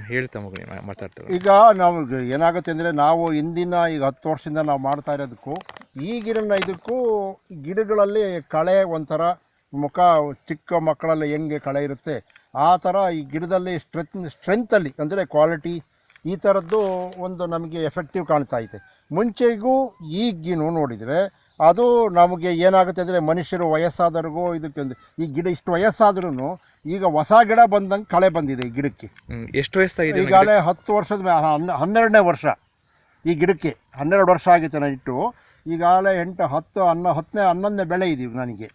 ಹೇಳ್ತಾ ಮಗು ಮಾತಾಡ್ತೇವೆ. ಈಗ ನಾವು ಏನಾಗುತ್ತೆ ಅಂದರೆ ನಾವು ಹಿಂದಿನ ಈಗ 10 ವರ್ಷದಿಂದ ನಾವು ಮಾಡ್ತಾ ಇರೋದಕ್ಕೂ ಈಗಿನ ಇದಕ್ಕೂ ಗಿಡಗಳಲ್ಲಿ ಕಳೆ ಒಂಥರ ಮುಖ ಚಿಕ್ಕ ಮಕ್ಕಳಲ್ಲಿ ಹೆಂಗೆ ಕಳೆ ಇರುತ್ತೆ ಆ ಥರ ಈ ಗಿಡದಲ್ಲಿ ಸ್ಟ್ರೆಂತಲ್ಲಿ ಅಂದರೆ ಕ್ವಾಲಿಟಿ ಈ ಥರದ್ದು ಒಂದು ನಮಗೆ ಎಫೆಕ್ಟಿವ್ ಕಾಣ್ತಾ ಇದೆ. ಮುಂಚೆಗೂ ಈಗಿನೂ ನೋಡಿದರೆ ಅದು ನಮಗೆ ಏನಾಗುತ್ತೆ ಅಂದರೆ ಮನುಷ್ಯರು ವಯಸ್ಸಾದವ್ರಿಗೂ ಇದಕ್ಕೆ ಈ ಗಿಡ ಇಷ್ಟು ವಯಸ್ಸಾದ್ರೂ ಈಗ ಹೊಸ ಗಿಡ ಬಂದಂಗೆ ಕಳೆ ಬಂದಿದೆ ಈ ಗಿಡಕ್ಕೆ. ಎಷ್ಟು ವಯಸ್ಸಾಗಿದೆ? ಈಗಾಗಲೇ 10 ವರ್ಷದ 12ನೇ ವರ್ಷ ಈ ಗಿಡಕ್ಕೆ. 12 ವರ್ಷ ಆಗಿತ್ತು ನಾನು ಇಟ್ಟು. ಈಗಾಗಲೇ 8, 10, 11ನೇ ಬೆಳೆ ಇದೀವಿ. ನನಗೆ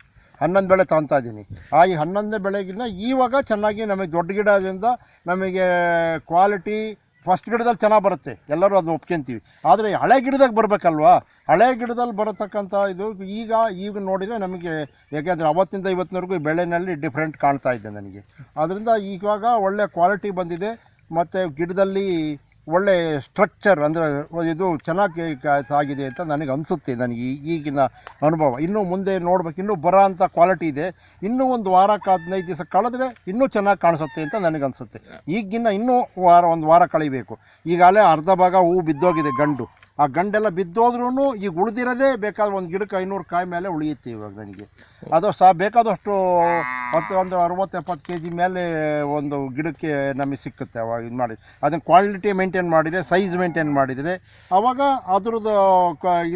11 ಬೆಳೆ ತಗೊತಾ ಇದ್ದೀನಿ. ಈ 11ನೇ ಬೆಳೆಗಿನ್ನ ಇವಾಗ ಚೆನ್ನಾಗಿ ನಮಗೆ ದೊಡ್ಡ ಗಿಡ ಅದರಿಂದ ನಮಗೆ ಕ್ವಾಲಿಟಿ ಫಸ್ಟ್ ಗಿಡದಲ್ಲಿ ಚೆನ್ನಾಗಿ ಬರುತ್ತೆ, ಎಲ್ಲರೂ ಅದನ್ನ ಒಪ್ಕೊಂತೀವಿ. ಆದರೆ ಹಳೆ ಗಿಡದಾಗ ಬರಬೇಕಲ್ವಾ, ಹಳೆ ಗಿಡದಲ್ಲಿ ಬರತಕ್ಕಂಥ ಇದು ಈಗ ನೋಡಿದರೆ ನಮಗೆ ಯಾಕೆಂದರೆ ಅವತ್ತಿಂದ ಇವತ್ತಿನವರೆಗೂ ಈ ಬೆಳೆನಲ್ಲಿ ಡಿಫ್ರೆಂಟ್ ಕಾಣ್ತಾ ಇದೆ ನನಗೆ. ಅದರಿಂದ ಇವಾಗ ಒಳ್ಳೆ ಕ್ವಾಲಿಟಿ ಬಂದಿದೆ ಮತ್ತು ಗಿಡದಲ್ಲಿ ಒಳ್ಳೆ ಸ್ಟ್ರಕ್ಚರ್ ಅಂದರೆ ಇದು ಚೆನ್ನಾಗಿ ಸಾಗಿದೆ ಅಂತ ನನಗೆ ಅನಿಸುತ್ತೆ. ನನಗೆ ಈಗಿನ ಅನುಭವ ಇನ್ನೂ ಮುಂದೆ ನೋಡ್ಬೇಕು, ಇನ್ನೂ ಬರೋ ಅಂಥ ಕ್ವಾಲಿಟಿ ಇದೆ. ಇನ್ನೂ ಒಂದು ವಾರಕ್ಕೆ 15 ದಿವಸ ಕಳೆದ್ರೆ ಇನ್ನೂ ಚೆನ್ನಾಗಿ ಕಾಣಿಸುತ್ತೆ ಅಂತ ನನಗೆ ಅನಿಸುತ್ತೆ. ಈಗಿನ ಇನ್ನೂ ಒಂದು ವಾರ ಕಳಿಬೇಕು. ಈಗಾಗಲೇ ಅರ್ಧ ಭಾಗ ಹೂವು ಬಿದ್ದೋಗಿದೆ, ಗಂಡು. ಆ ಗಂಡೆಲ್ಲ ಬಿದ್ದೋದ್ರೂ ಈಗ ಉಳಿದಿರೋದೇ ಬೇಕಾದ್ರೆ ಒಂದು ಗಿಡಕ್ಕೆ 500 ಕಾಯಿ ಮೇಲೆ ಉಳಿಯುತ್ತೆ ಇವಾಗ ನನಗೆ. ಅದು ಬೇಕಾದಷ್ಟು ಒಂದು 60-70 kg ಮೇಲೆ ಒಂದು ಗಿಡಕ್ಕೆ ನಮಗೆ ಸಿಕ್ಕುತ್ತೆ. ಅವಾಗ ಇದು ಮಾಡಿ ಅದನ್ನು ಕ್ವಾಲಿಟಿ ಮೇಂಟೈನ್ ಮಾಡಿದರೆ, ಸೈಜ್ ಮೇಂಟೈನ್ ಮಾಡಿದರೆ ಆವಾಗ ಅದ್ರದ್ದು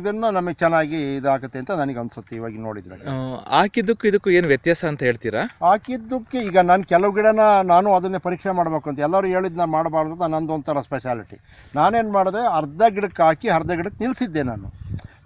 ಇದನ್ನು ನಮಗೆ ಚೆನ್ನಾಗಿ ಇದಾಗುತ್ತೆ ಅಂತ ನನಗೆ ಅನಿಸುತ್ತೆ ಇವಾಗ ನೋಡಿದರೆ. ಹಾಕಿದ್ದಕ್ಕೂ ಇದಕ್ಕೂ ಏನು ವ್ಯತ್ಯಾಸ ಅಂತ ಹೇಳ್ತೀರಾ? ಹಾಕಿದ್ದಕ್ಕೆ ಈಗ ನಾನು ಕೆಲವು ಗಿಡನ ನಾನು ಅದನ್ನೇ ಪರೀಕ್ಷೆ ಮಾಡಬೇಕು ಅಂತ ಎಲ್ಲರೂ ಹೇಳಿದ್ನ ಮಾಡಬಾರ್ದು ಅಂತ ನಂದು ಒಂಥರ ಸ್ಪೆಷಾಲಿಟಿ. ನಾನೇನು ಮಾಡಿದೆ, ಅರ್ಧ ಗಿಡಕ್ಕೆ ಹಾಕಿ ಅರ್ಧ ಗಿಡಕ್ಕೆ ನಿಲ್ಲಿಸಿದ್ದೆ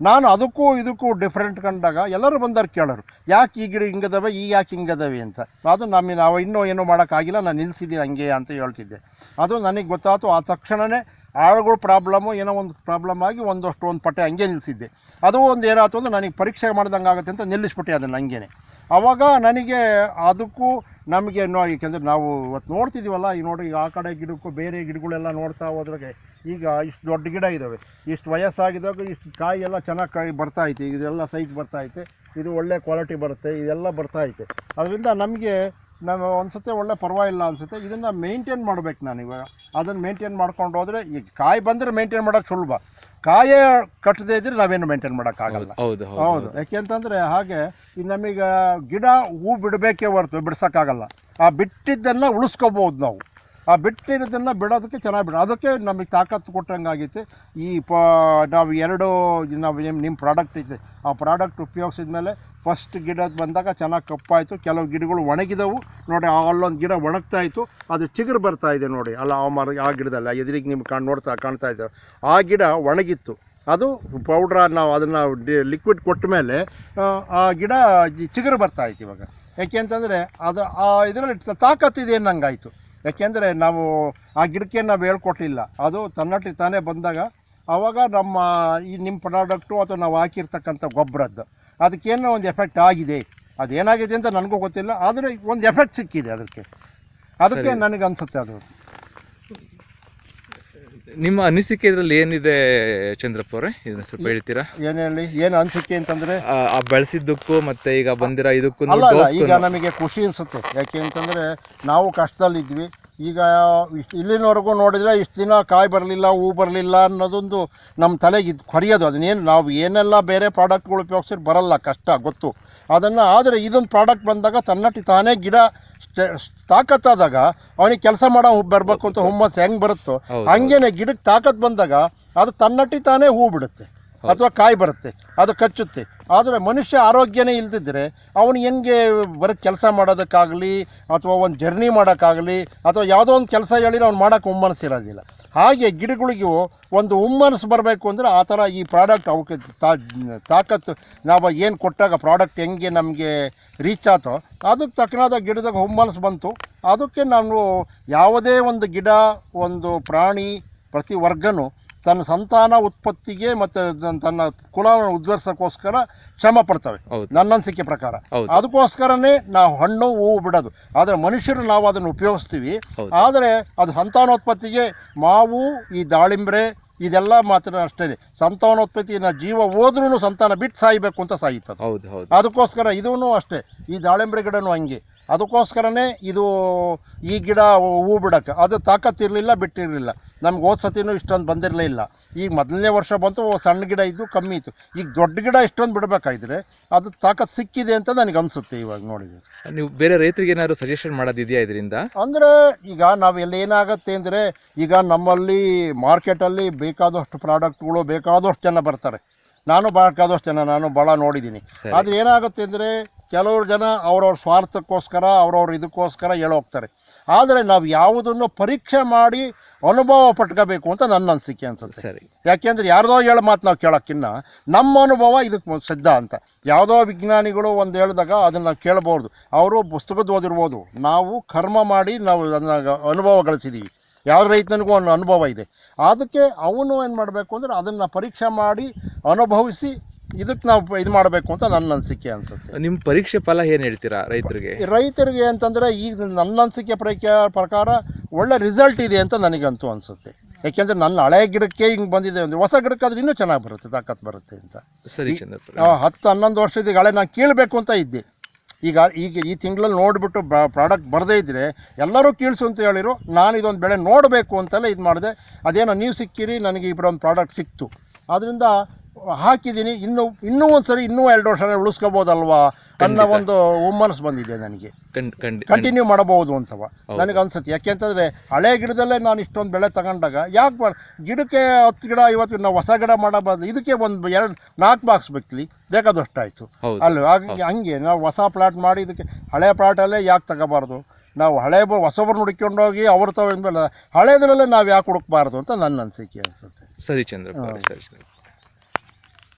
ನಾನು ಅದಕ್ಕೂ ಇದಕ್ಕೂ ಡಿಫ್ರೆಂಟ್ ಕಂಡಾಗ ಎಲ್ಲರೂ ಬಂದವ್ರು ಕೇಳೋರು, ಯಾಕೆ ಈ ಗಿಡ ಹಿಂಗದವೆ, ಯಾಕೆ ಹಿಂಗದವೆ ಅಂತ. ಅದು ನಾವು ಇನ್ನೂ ಏನೂ ಮಾಡೋಕ್ಕಾಗಿಲ್ಲ, ನಾನು ನಿಲ್ಲಿಸಿದ್ದೀನಿ ಹಂಗೆ ಅಂತ ಹೇಳ್ತಿದ್ದೆ. ಅದು ನನಗೆ ಗೊತ್ತಾಯ್ತು. ಆ ತಕ್ಷಣವೇ ಆಳುಗಳು ಪ್ರಾಬ್ಲಮ್ಮು ಏನೋ ಒಂದು ಪ್ರಾಬ್ಲಮ್ ಆಗಿ ಒಂದು ಪಟ್ಟೆ ಹಂಗೆ ನಿಲ್ಲಿಸಿದ್ದೆ. ಅದು ಒಂದು ಏನಾಯ್ತು ಅಂದರೆ ನನಗೆ ಪರೀಕ್ಷೆ ಮಾಡ್ದಂಗೆ ಆಗುತ್ತೆ ಅಂತ ನಿಲ್ಲಿಸ್ಬಿಟ್ಟೆ ಅದನ್ನು ಹಂಗೇನೆ. ಆವಾಗ ನನಗೆ ಅದಕ್ಕೂ ನಮಗೆ ಏಕೆಂದರೆ ನಾವು ಇವತ್ತು ನೋಡ್ತಿದ್ದೀವಲ್ಲ, ಈಗ ನೋಡಿ ಆ ಕಡೆ ಗಿಡಕ್ಕೂ ಬೇರೆ ಗಿಡಗಳೆಲ್ಲ ನೋಡ್ತಾ ಹೋದ್ರಾಗೆ ಈಗ ಇಷ್ಟು ದೊಡ್ಡ ಗಿಡ ಇದ್ದಾವೆ, ಇಷ್ಟು ವಯಸ್ಸಾಗಿದ್ದಾಗ ಇಷ್ಟು ಕಾಯಿ ಎಲ್ಲ ಚೆನ್ನಾಗಿ ಕಾಯಿ ಬರ್ತಾಯಿದೆ, ಇದೆಲ್ಲ ಸೈಜ್ ಬರ್ತಾಯಿದೆ, ಇದು ಒಳ್ಳೆ ಕ್ವಾಲಿಟಿ ಬರುತ್ತೆ, ಇದೆಲ್ಲ ಬರ್ತಾಯಿದೆ. ಅದರಿಂದ ನಮಗೆ ಅನಿಸುತ್ತೆ ಒಳ್ಳೆ ಪರವಾಗಿಲ್ಲ ಅನಿಸುತ್ತೆ. ಇದನ್ನು ಮೇಂಟೈನ್ ಮಾಡಬೇಕು ನಾನು ಇವಾಗ. ಅದನ್ನು ಮೇಂಟೈನ್ ಮಾಡ್ಕೊಂಡು ಹೋದರೆ ಈಗ ಕಾಯಿ ಬಂದರೆ ಮೇಂಟೈನ್ ಮಾಡೋಕ್ಕೆ ಸುಲಭ, ಕಾಯೇ ಕಟ್ಟದೇ ಇದ್ರೆ ನಾವೇನು ಮೇಂಟೈನ್ ಮಾಡೋಕ್ಕಾಗಲ್ಲ. ಹೌದು, ಯಾಕೆಂತಂದರೆ ಹಾಗೆ ನಮಗೆ ಗಿಡ ಹೂ ಬಿಡಬೇಕೇ ಹೊರತು ಬಿಡ್ಸೋಕ್ಕಾಗಲ್ಲ. ಆ ಬಿಟ್ಟಿದ್ದನ್ನು ಉಳಿಸ್ಕೋಬೋದು ನಾವು. ಆ ಬಿಟ್ಟಿರೋದನ್ನು ಬಿಡೋದಕ್ಕೆ ಚೆನ್ನಾಗಿ ಅದಕ್ಕೆ ನಮಗೆ ತಾಕತ್ತು ಕೊಟ್ಟಂಗಾಗೈತೆ. ನಾವು ನಿಮ್ಮ ಪ್ರಾಡಕ್ಟ್ ಐತೆ, ಆ ಪ್ರಾಡಕ್ಟ್ ಉಪಯೋಗಿಸಿದ ಮೇಲೆ ಫಸ್ಟ್ ಗಿಡ ಬಂದಾಗ ಚೆನ್ನಾಗಿ ಕಪ್ಪಾಯಿತು. ಕೆಲವು ಗಿಡಗಳು ಒಣಗಿದವು ನೋಡಿ, ಅಲ್ಲೊಂದು ಗಿಡ ಒಣಗ್ತಾ ಇತ್ತು, ಅದು ಚಿಗುರು ಬರ್ತಾ ಇದೆ ನೋಡಿ, ಅಲ್ಲ ಆ ಗಿಡದಲ್ಲಿ ಎದುರಿಗೆ ನಿಮ್ಗೆ ಕಾಣ್ತಾ ಇದ್ದಾರೆ, ಆ ಗಿಡ ಒಣಗಿತ್ತು. ಅದು ಪೌಡ್ರ ನಾವು ಅದನ್ನು ಲಿಕ್ವಿಡ್ ಕೊಟ್ಟ ಮೇಲೆ ಆ ಗಿಡ ಚಿಗುರು ಬರ್ತಾ ಇತ್ತು ಇವಾಗ. ಯಾಕೆ ಅಂತಂದರೆ ಅದು ಇದರಲ್ಲಿ ತಾಕತ್ತಿದೆ ಅನ್ನಂಗಾಯಿತು. ಯಾಕೆಂದರೆ ನಾವು ಆ ಗಿಡಕ್ಕೆ ನಾವು ಹೇಳ್ಕೊಟ್ಟಿಲ್ಲ, ಅದು ತನ್ನಟ್ಟಿ ತಾನೇ ಬಂದಾಗ ಆವಾಗ ನಿಮ್ಮ ಪ್ರಾಡಕ್ಟು ಅಥವಾ ನಾವು ಹಾಕಿರ್ತಕ್ಕಂಥ ಗೊಬ್ಬರದ್ದು ಅದಕ್ಕೇನೋ ಒಂದು ಎಫೆಕ್ಟ್ ಆಗಿದೆ. ಅದೇನಾಗಿದೆ ಅಂತ ನನಗೂ ಗೊತ್ತಿಲ್ಲ, ಆದರೆ ಒಂದು ಎಫೆಕ್ಟ್ ಸಿಕ್ಕಿದೆ ಅದಕ್ಕೆ ನನಗೆ ಅನಿಸುತ್ತೆ. ಅದು ನಿಮ್ಮ ಅನಿಸಿಕೆ ಇದರಲ್ಲಿ ಏನಿದೆ ಚಂದ್ರಪ್ಪ ಅವರೇ, ಇದನ್ನ ಸ್ವಲ್ಪ ಹೇಳ್ತೀರಾ? ಏನು ಅನಿಸಿಕೆ ಅಂತಂದರೆ ಬೆಳೆಸಿದ್ದಕ್ಕೂ ಮತ್ತೆ ಈಗ ಬಂದಿರೋ ಇದಕ್ಕೂ ಈಗ ನಮಗೆ ಖುಷಿ ಅನಿಸುತ್ತೆ. ಯಾಕೆ ಅಂತಂದರೆ ನಾವು ಕಷ್ಟದಲ್ಲಿದ್ವಿ. ಈಗ ಇಲ್ಲಿನವರೆಗೂ ನೋಡಿದರೆ ಇಷ್ಟು ದಿನ ಕಾಯಿ ಬರಲಿಲ್ಲ, ಹೂ ಬರಲಿಲ್ಲ ಅನ್ನೋದೊಂದು ನಮ್ಮ ತಲೆಗೆ ಹೊರೆಯೋದು. ಅದನ್ನೇನು ನಾವು ಏನೆಲ್ಲ ಬೇರೆ ಪ್ರಾಡಕ್ಟ್ಗಳು ಉಪಯೋಗಿಸಿದ್ರೆ ಬರಲ್ಲ, ಕಷ್ಟ ಗೊತ್ತು ಅದನ್ನು. ಆದರೆ ಇದೊಂದು ಪ್ರಾಡಕ್ಟ್ ಬಂದಾಗ ತನ್ನಟ್ಟಿ ತಾನೇ ಗಿಡ ತಾಕತ್ತಾದಾಗ ಅವನಿಗೆ ಕೆಲಸ ಮಾಡೋ ಬರಬೇಕು ಅಂತ ಹುಮ್ಮಸ್ ಹೆಂಗೆ ಬರುತ್ತೋ ಹಂಗೇನೆ ಗಿಡಕ್ಕೆ ತಾಕತ್ತು ಬಂದಾಗ ಅದು ತನ್ನಟ್ಟಿ ತಾನೇ ಹೂ ಬಿಡುತ್ತೆ ಅಥವಾ ಕಾಯಿ ಬರುತ್ತೆ, ಅದು ಕಚ್ಚುತ್ತೆ. ಆದರೆ ಮನುಷ್ಯ ಆರೋಗ್ಯನೇ ಇಲ್ದಿದ್ರೆ ಅವನು ಹೆಂಗೆ ಬರೋಕ್ಕೆ ಕೆಲಸ ಮಾಡೋದಕ್ಕಾಗಲಿ ಅಥವಾ ಒಂದು ಜರ್ನಿ ಮಾಡೋಕ್ಕಾಗಲಿ ಅಥವಾ ಯಾವುದೋ ಒಂದು ಕೆಲಸ ಹೇಳಿದ್ರೆ ಅವ್ನು ಮಾಡೋಕ್ಕೆ ಹುಮ್ಮನಸ್ಸಿರೋದಿಲ್ಲ. ಹಾಗೆ ಗಿಡಗಳಿಗೂ ಒಂದು ಹುಮ್ಮನಸ್ಸು ಬರಬೇಕು ಅಂದರೆ ಆ ಥರ ಈ ಪ್ರಾಡಕ್ಟ್ ಅವಕ್ಕೆ ತಾಕತ್ತು ನಾವು ಏನು ಕೊಟ್ಟಾಗ ಪ್ರಾಡಕ್ಟ್ ಹೆಂಗೆ ನಮಗೆ ರೀಚ್ ಆತೋ ಅದಕ್ಕೆ ತಕ್ಕನಾದ ಗಿಡದಾಗ ಹುಮ್ಮನಸ್ಸು ಬಂತು. ಅದಕ್ಕೆ ನಾನು ಯಾವುದೇ ಒಂದು ಗಿಡ, ಒಂದು ಪ್ರಾಣಿ, ಪ್ರತಿ ವರ್ಗನೂ ತನ್ನ ಸಂತಾನ ಉತ್ಪತ್ತಿಗೆ ಮತ್ತು ತನ್ನ ಕುಲವನ್ನು ಉದ್ಧರಿಸೋಕ್ಕೋಸ್ಕರ ಶ್ರಮ ಪಡ್ತವೆ ನನ್ನ ಅನಿಸಿಕೆ ಪ್ರಕಾರ. ಅದಕ್ಕೋಸ್ಕರನೇ ನಾವು ಹಣ್ಣು ಹೂವು ಬಿಡೋದು. ಆದರೆ ಮನುಷ್ಯರು ನಾವು ಅದನ್ನು ಉಪಯೋಗಿಸ್ತೀವಿ, ಆದರೆ ಅದು ಸಂತಾನೋತ್ಪತ್ತಿಗೆ ಮಾವು, ಈ ದಾಳಿಂಬ್ರೆ ಇದೆಲ್ಲ ಮಾತ್ರ ಅಷ್ಟೇ. ಸಂತಾನೋತ್ಪತ್ತಿನ ಜೀವ ಹೋದ್ರೂ ಸಂತಾನ ಬಿಟ್ಟು ಸಾಯಬೇಕು ಅಂತ ಸಾಯ್ತದೆ. ಅದಕ್ಕೋಸ್ಕರ ಇದೂ ಅಷ್ಟೇ, ಈ ದಾಳಿಂಬ್ರೆ ಗಿಡನೂ ಹಂಗೆ. ಅದಕ್ಕೋಸ್ಕರನೇ ಇದು ಈ ಗಿಡ ಹೂ ಬಿಡೋಕ್ಕೆ ಅದು ತಾಕತ್ತಿರಲಿಲ್ಲ, ಬಿಟ್ಟಿರಲಿಲ್ಲ. ನಮ್ಗೆ ಹೋದ ಸತಿನೂ ಇಷ್ಟೊಂದು ಬಂದಿರಲೇ ಇಲ್ಲ. ಈಗ ಮೊದಲನೇ ವರ್ಷ ಬಂತು, ಸಣ್ಣ ಗಿಡ ಇದ್ದು ಕಮ್ಮಿ ಇತ್ತು. ಈಗ ದೊಡ್ಡ ಗಿಡ ಇಷ್ಟೊಂದು ಬಿಡಬೇಕಾದ್ರೆ ಅದು ತಾಕತ್ತು ಸಿಕ್ಕಿದೆ ಅಂತ ನನಗೆ ಅನಿಸುತ್ತೆ ಇವಾಗ ನೋಡಿದರೆ. ನೀವು ಬೇರೆ ರೈತರಿಗೆ ಏನಾದ್ರು ಸಜೆಷನ್ ಮಾಡೋದಿದೆಯಾ ಇದರಿಂದ? ಅಂದರೆ ಈಗ ನಾವೆಲ್ಲ ಏನಾಗುತ್ತೆ ಅಂದರೆ, ಈಗ ನಮ್ಮಲ್ಲಿ ಮಾರ್ಕೆಟಲ್ಲಿ ಬೇಕಾದಷ್ಟು ಪ್ರಾಡಕ್ಟ್ಗಳು ಬೇಕಾದಷ್ಟು ಜನ ಬರ್ತಾರೆ. ನಾನು ಭಾಳ ನೋಡಿದ್ದೀನಿ. ಆದರೆ ಏನಾಗುತ್ತೆ ಅಂದರೆ, ಕೆಲವರು ಜನ ಅವ್ರವ್ರ ಸ್ವಾರ್ಥಕ್ಕೋಸ್ಕರ ಅವ್ರವ್ರ ಇದಕ್ಕೋಸ್ಕರ ಹೇಳೋಗ್ತಾರೆ. ಆದರೆ ನಾವು ಯಾವುದನ್ನು ಪರೀಕ್ಷೆ ಮಾಡಿ ಅನುಭವ ಪಟ್ಕೋಬೇಕು ಅಂತ ನನ್ನ ಅನಿಸಿಕೆ ಅನ್ಸುತ್ತೆ. ಸರಿ. ಯಾಕೆಂದರೆ ಯಾರ್ದೋ ಹೇಳೋ ಮಾತು ನಾವು ಕೇಳೋಕ್ಕಿನ್ನ ನಮ್ಮ ಅನುಭವ ಇದಕ್ಕೆ ಸಿದ್ಧ ಅಂತ. ಯಾವುದೋ ವಿಜ್ಞಾನಿಗಳು ಒಂದು ಹೇಳಿದಾಗ ಅದನ್ನು ಕೇಳ್ಬೋದು, ಅವರು ಪುಸ್ತಕದ ಓದಿರ್ಬೋದು. ನಾವು ಕರ್ಮ ಮಾಡಿ ನಾವು ಅದನ್ನ ಅನುಭವ ಗಳಿಸಿದ್ದೀವಿ. ಯಾವ ರೈತನಿಗೂ ಒಂದು ಅನುಭವ ಇದೆ. ಅದಕ್ಕೆ ಅವನು ಏನು ಮಾಡಬೇಕು ಅಂದರೆ ಅದನ್ನು ಪರೀಕ್ಷೆ ಮಾಡಿ ಅನುಭವಿಸಿ ಇದಕ್ಕೆ ನಾವು ಇದು ಮಾಡಬೇಕು ಅಂತ ನನ್ನ ಅನಿಸಿಕೆ ಅನಿಸುತ್ತೆ. ನಿಮ್ಮ ಪರೀಕ್ಷೆ ಫಲ ಏನು ಹೇಳ್ತೀರಾ ರೈತರಿಗೆ ಅಂತಂದರೆ, ಈಗ ನನ್ನ ಅನಿಸಿಕೆ ಪ್ರಕಾರ ಒಳ್ಳೆ ರಿಸಲ್ಟ್ ಇದೆ ಅಂತ ನನಗಂತೂ ಅನಿಸುತ್ತೆ. ಯಾಕೆಂದರೆ ನನ್ನ ಹಳೆ ಗಿಡಕ್ಕೆ ಹಿಂಗೆ ಬಂದಿದೆ, ಒಂದು ಹೊಸ ಗಿಡಕ್ಕಾದ್ರೆ ಇನ್ನೂ ಚೆನ್ನಾಗಿ ಬರುತ್ತೆ, ತಾಕತ್ತು ಬರುತ್ತೆ ಅಂತ. ಸರಿ. 10-11 ವರ್ಷದ ಹಳೆ ನಾನು ಕೀಳಬೇಕು ಅಂತ ಇದ್ದೆ. ಈಗ ಈ ತಿಂಗಳಲ್ಲಿ ನೋಡಿಬಿಟ್ಟು ಪ್ರಾಡಕ್ಟ್ ಬರದೇ ಇದ್ದರೆ ಎಲ್ಲರೂ ಕೀಳ್ಸು ಅಂತ ಹೇಳಿರು. ನಾನು ಇದೊಂದು ಬೆಳೆ ನೋಡಬೇಕು ಅಂತೆಲ್ಲ ಇದು ಮಾಡಿದೆ. ಅದೇನೋ ನೀವು ಸಿಕ್ಕಿರಿ, ನನಗೆ ಇಬ್ಬರೊಂದು ಪ್ರಾಡಕ್ಟ್ ಸಿಕ್ತು. ಆದ್ದರಿಂದ ಹಾಕಿದ್ದೀನಿ. ಇನ್ನೂ ಒಂದು ಸರಿ ಇನ್ನೂ 2 ವರ್ಷ ಉಳಿಸ್ಕೋಬೋದಲ್ವಾ ಅನ್ನೋ ಒಂದು ಹುಮ್ಮನಸ್ಸು ಬಂದಿದೆ ನನಗೆ. ಕಂಟಿನ್ಯೂ ಮಾಡಬಹುದು ಅಂತವ ನನಗೆ ಅನ್ಸುತ್ತೆ. ಯಾಕೆಂತಂದರೆ ಹಳೆ ಗಿಡದಲ್ಲೇ ನಾನು ಇಷ್ಟೊಂದು ಬೆಳೆ ತಗೊಂಡಾಗ ಯಾಕೆ ಗಿಡಕ್ಕೆ 10 ಗಿಡ 50 ನಾವು ಹೊಸ ಗಿಡ ಮಾಡಬಾರ್ದು, ಇದಕ್ಕೆ ಒಂದು 2-4 ಬಾಕ್ಸ್ ಬೇಕಲಿ ಬೇಕಾದಷ್ಟು ಆಯಿತು ಅಲ್ಲ. ಹಂಗೆ ನಾವು ಹೊಸ ಪ್ಲಾಟ್ ಮಾಡಿ ಇದಕ್ಕೆ ಹಳೆ ಪ್ಲಾಟಲ್ಲೇ ಯಾಕೆ ತಗೋಬಾರ್ದು? ನಾವು ಹೊಸಬ್ರು ಹುಡುಕೊಂಡೋಗಿ ಅವ್ರ ಹಳೇದ್ರಲ್ಲೇ ನಾವು ಯಾಕೆ ಹುಡುಕ್ಬಾರ್ದು ಅಂತ ನನ್ನ ಅನಿಸಿಕೆ ಅನಿಸುತ್ತೆ. ಸರಿ ಚಂದ್ರಪ್ಪ, ಸರಿ.